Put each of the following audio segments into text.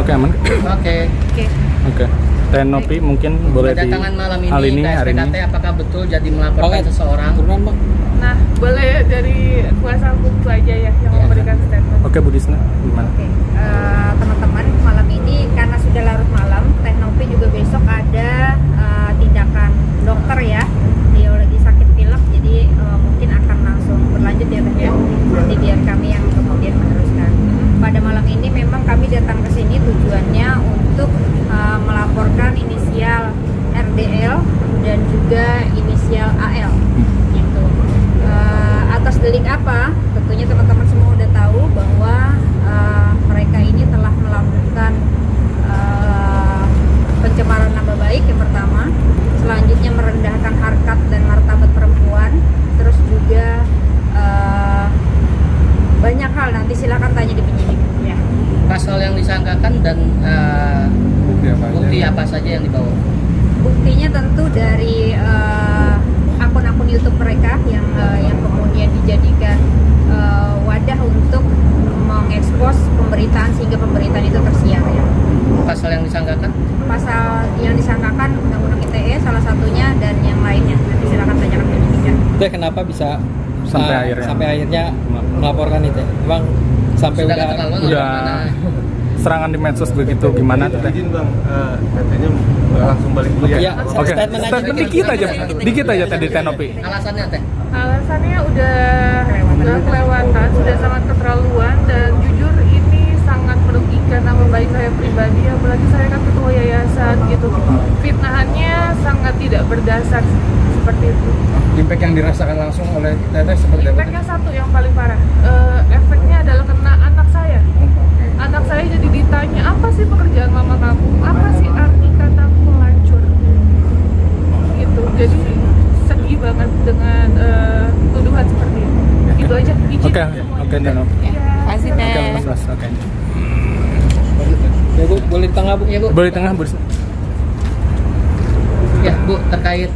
Oke, aman. Oke. Oke. Tenopi mungkin boleh Kedatangan malam ini hari ke ini. SPKT apakah betul jadi melaporkan seseorang? Nah, boleh dari kuasa hukum itu aja ya yang memberikan statement. Oke, Bu Disna, gimana? Oke, teman-teman, malam ini karena sudah larut malam, Teknopi juga besok ada tindakan dokter ya. Dia lagi sakit pilek, jadi mungkin akan langsung berlanjut ya Teh ya. Nanti biar kami yang kemudian meneruskan. Pada malam ini memang kami datang ke sini tujuannya untuk melaporkan inisial RDL dan juga inisial AL. Gitu. Atas delik apa? Tentunya teman-teman semua udah tahu bahwa mereka ini telah melakukan pencemaran nama baik yang pertama, selanjutnya merendahkan harkat dan martabat perempuan, terus juga banyak hal, nanti silakan tanya di penyidik ya. Pasal yang disangkakan dan bukti apa saja yang dibawa? Buktinya tentu dari akun-akun YouTube mereka yang kemudian dijadikan wadah untuk mengekspos pemberitaan sehingga pemberitaan itu tersiar ya. Pasal yang disangkakan? Pasal yang disangkakan Undang-Undang ITE salah satunya dan yang lainnya. Nanti silakan tanyakan penyidik. Teh kenapa bisa Sampai akhirnya melaporkan itu? Emang sampai udah serangan di medsos begitu gimana Teh? Izin Bang, katanya langsung balik dulu ya. Ya, Oke. statement Statement dikit aja tadi Tenopi. Alasannya Teh? Alasannya udah kelewatan, sudah sangat keterlaluan dan jujur ini sangat merugikan nama baik saya pribadi, apalagi saya kan ketua yayasan gitu. Fitnahannya sangat tidak berdasar seperti itu. Impact yang dirasakan langsung oleh Teteh seperti apa? Impactnya satu yang paling parah, efeknya adalah kena anak saya. Anak saya jadi ditanya, apa sih pekerjaan mama kamu? Apa sih arti kata pelacur? Gitu, jadi sedih banget dengan tuduhan seperti itu. Itu aja, izin Oke, Tenopi. Kasih Oke, Mas. Oke. Ya Bu, boleh di tengah Bu? Ya Bu. Boleh tengah, Bu Disna. Ya Bu, terkait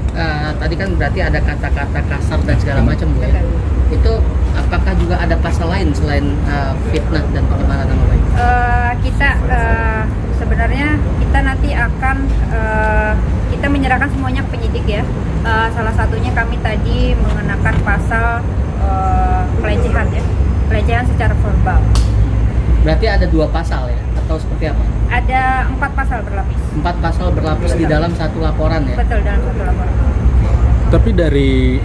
tadi kan berarti ada kata-kata kasar dan segala macam Bu ya. Itu apakah juga ada pasal lain selain fitnah dan pencemaran nama baik? Kita sebenarnya kita nanti akan kita menyerahkan semuanya ke penyidik ya. Salah satunya kami tadi mengenakan pasal pelecehan ya, pelecehan secara verbal. Berarti ada 2 pasal ya? Atau seperti apa? Ada 4 pasal berlapis. 4 pasal berlapis di dalam satu laporan ya? Betul, dalam satu laporan. Tapi dari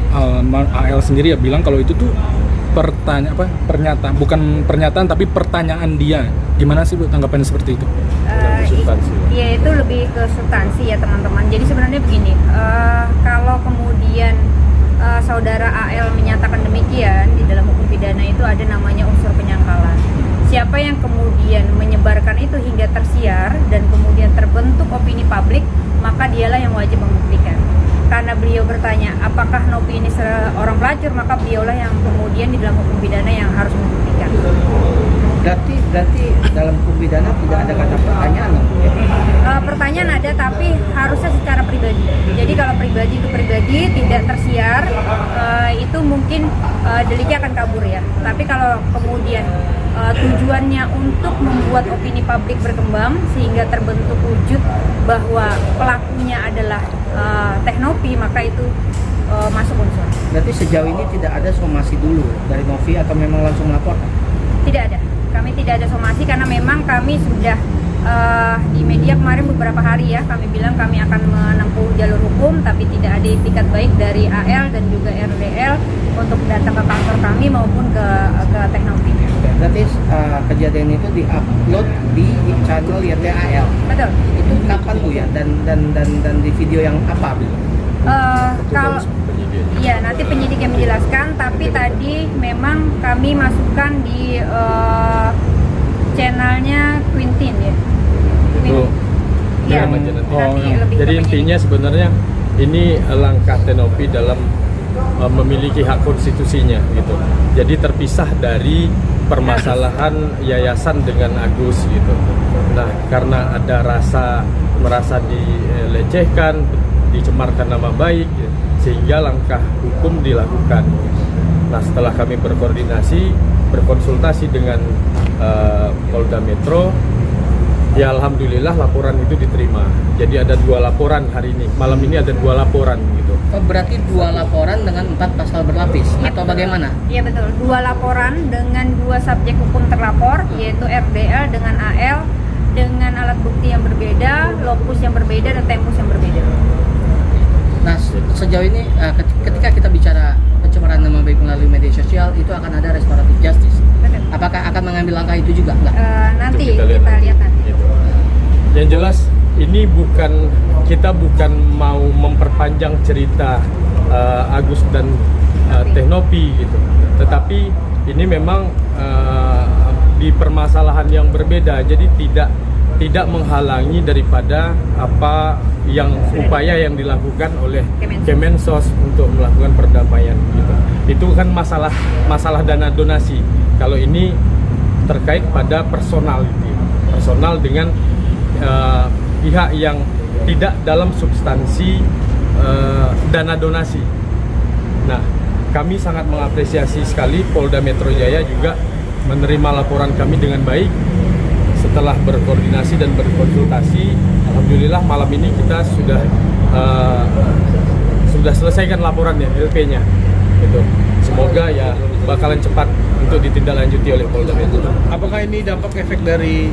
AL sendiri ya bilang kalau itu tuh pernyataan, bukan pernyataan tapi pertanyaan dia. Gimana sih Bu tanggapannya seperti itu? Ya itu lebih ke substansi ya teman-teman. Jadi sebenarnya begini, kalau kemudian saudara AL menyatakan demikian, di dalam hukum pidana itu ada namanya unsur penyangkalan. Siapa yang kemudian menyebarkan itu hingga tersiar dan kemudian terbentuk opini publik, maka dialah yang wajib membuktikan. Karena beliau bertanya, apakah Nopi ini seorang pelacur, maka beliaulah yang kemudian di dalam hukum pidana yang harus membuktikan. Berarti dalam hukum pidana tidak ada kata pertanyaan ya? Pertanyaan ada, tapi harusnya secara pribadi. Jadi kalau pribadi itu pribadi tidak tersiar, itu mungkin deliknya akan kabur ya. Tapi kalau kemudian tujuannya untuk membuat opini publik berkembang sehingga terbentuk wujud bahwa pelakunya adalah Teknopi, maka itu masuk unsur. Berarti sejauh ini tidak ada somasi dulu dari Novi atau memang langsung melaporkan? Tidak ada. Kami tidak ada somasi karena memang kami sudah di media kemarin beberapa hari ya, kami bilang kami akan menempuh jalur hukum, tapi tidak ada itikat baik dari AL dan juga RDL untuk datang ke kantor kami maupun ke Teknopi. Berarti kejadian itu di-upload di channel YTAL. Betul. Itu kapan Bu ya? Dan di video yang apa Bu? Kalau iya nanti penyidik yang menjelaskan, tapi tadi memang kami masukkan di channelnya Quintin ya. Oh. Ya, Jadi intinya sebenarnya ini langkah Teknopi dalam memiliki hak konstitusinya gitu. Jadi terpisah dari permasalahan yayasan dengan Agus gitu. Nah, karena ada merasa dilecehkan, dicemarkan nama baik, sehingga langkah hukum dilakukan. Nah, setelah kami berkonsultasi dengan Polda Metro, Ya alhamdulillah laporan itu diterima. Jadi ada 2 laporan hari ini. Malam ini ada 2 laporan gitu. Oh, berarti 2 laporan dengan 4 pasal berlapis atau bagaimana? Iya betul, 2 laporan dengan 2 subjek hukum terlapor, yaitu RDL dengan AL, dengan alat bukti yang berbeda, lokus yang berbeda, dan tempus yang berbeda. Nah, sejauh ini ketika kita bicara pencemaran nama baik melalui media sosial, itu akan ada restoratif justice. Betul. Apakah akan mengambil langkah itu juga? Enggak? Nanti Itu kita lihat nanti. Gitu. Yang jelas ini kita bukan mau memperpanjang cerita Agus dan Teknopi gitu. Tetapi ini memang di permasalahan yang berbeda. Jadi tidak menghalangi daripada apa yang upaya yang dilakukan oleh Kemensos untuk melakukan perdamaian gitu. Itu kan masalah dana donasi. Kalau ini terkait pada personal dengan pihak yang tidak dalam substansi dana donasi. Nah, kami sangat mengapresiasi sekali Polda Metro Jaya juga menerima laporan kami dengan baik. Setelah berkoordinasi dan berkonsultasi, alhamdulillah malam ini kita sudah selesaikan laporannya, LP-nya. Gitu. Semoga ya bakalan cepat untuk ditindaklanjuti oleh Polda Metro. Apakah ini dampak efek dari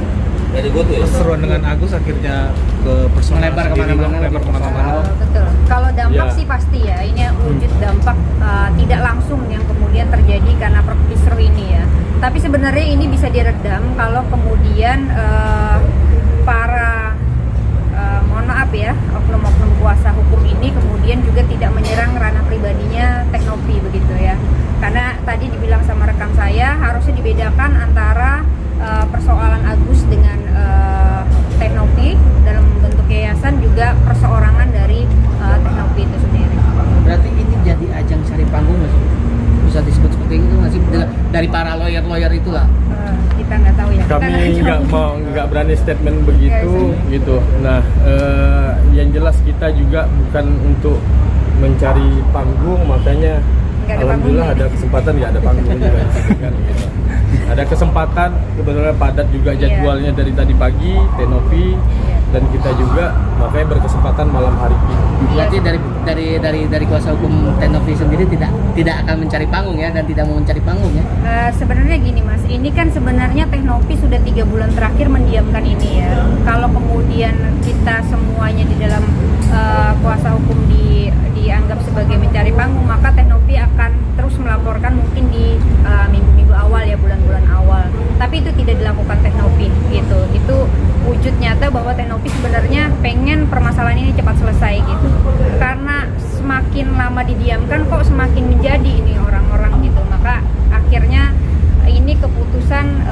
perseteruan dengan Agus akhirnya ke personal Melebar sendiri, kemana-mana. melebar kemana-mana? Betul. Kalau dampak Ya. sih pasti ya, ini wujud dampak tidak langsung yang kemudian terjadi karena kisru ini ya. Tapi sebenarnya ini bisa diredam kalau kemudian para mohon maaf ya, oknum-oknum kuasa hukum ini kemudian juga tidak menyerang ranah pribadinya Teknopi begitu ya. Karena tadi dibilang sama rekan saya harusnya dibedakan antara persoalan Agus dengan Teknopi dalam bentuk yayasan, juga perseorangan dari Teknopi itu sendiri. Berarti ini jadi ajang cari panggung nggak sih? Bisa disebut seperti itu nggak sih? Dari para lawyer itulah. Kita nggak tahu ya. Kami Kita nggak berani statement begitu gitu. Nah, yang jelas kita juga bukan untuk mencari panggung, makanya Nggak ada alhamdulillah panggung. ada kesempatan nggak ada panggung juga. Kan, gitu. Ada kesempatan, kebetulan padat juga jadwalnya dari tadi pagi, Teknopi, dan kita juga makanya berkesempatan malam hari ini. Berarti dari kuasa hukum Teknopi sendiri tidak akan mencari panggung ya, dan tidak mau mencari panggung ya. Sebenarnya gini Mas, ini kan sebenarnya Teknopi sudah 3 bulan terakhir mendiamkan ini ya. Kalau kemudian kita semuanya di dalam kuasa hukum dianggap sebagai mencari panggung, maka Teknopi akan terus melaporkan mungkin di minggu-minggu awal ya, bulan-bulan awal. Tapi itu tidak dilakukan Teknopi gitu. Itu wujud nyata bahwa Teknopi sebenarnya pengen permasalahan ini cepat selesai gitu. Karena semakin lama didiamkan kok semakin menjadi ini orang-orang gitu. Maka akhirnya ini keputusan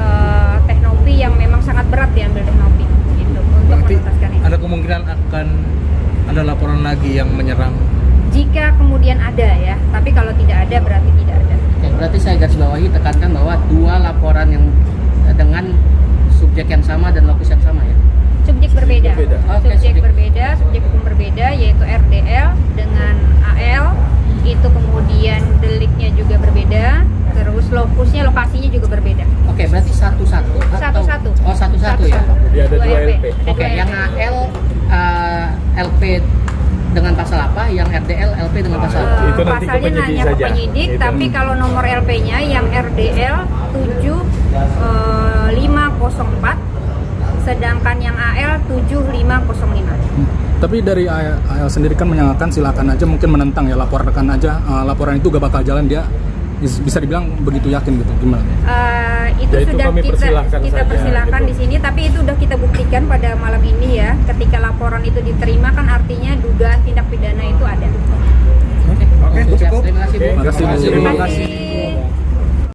Teknopi yang memang sangat berat diambil Teknopi gitu untuk Berarti menuntaskan ini. ada kemungkinan akan ada laporan lagi yang menyerang. Jika kemudian ada ya, tapi kalau tidak ada berarti tidak ada. Oke, berarti saya garis bawahi tekankan bahwa 2 laporan yang dengan subjek yang sama dan lokus yang sama ya. Subjek berbeda. Berbeda. Oke, Subjek subjek. berbeda, subjek hukum berbeda, yaitu RDL dengan AL. Itu kemudian deliknya juga berbeda, terus lokasinya juga berbeda. Oke, berarti satu-satu atau Satu-satu. Oh, satu-satu ya. Jadi ada 2 LP. Ada Oke, 2 yang LP. AL LP dengan pasal apa, yang RDL LP dengan pasal apa? Itu nanti ke Pasalnya penyidik nanya ke saja. penyidik, Gitu. tapi kalau nomor LP-nya yang RDL 7504, sedangkan yang AL 7505. Tapi dari AL sendiri kan menyatakan silakan aja, mungkin menentang ya, laporkan aja, laporan itu gak bakal jalan, dia bisa dibilang begitu yakin gitu, gimana? Itu Ya, itu sudah kami persilahkan kita saja, persilahkan gitu. di sini, tapi itu sudah kita buktikan pada malam ini ya. Ketika laporan itu diterima kan artinya dugaan tindak pidana itu ada. Oke, Oke, siap. cukup. Terima kasih Bu. Oke, Terima kasih, Bu. Terima Terima kasih. kasih.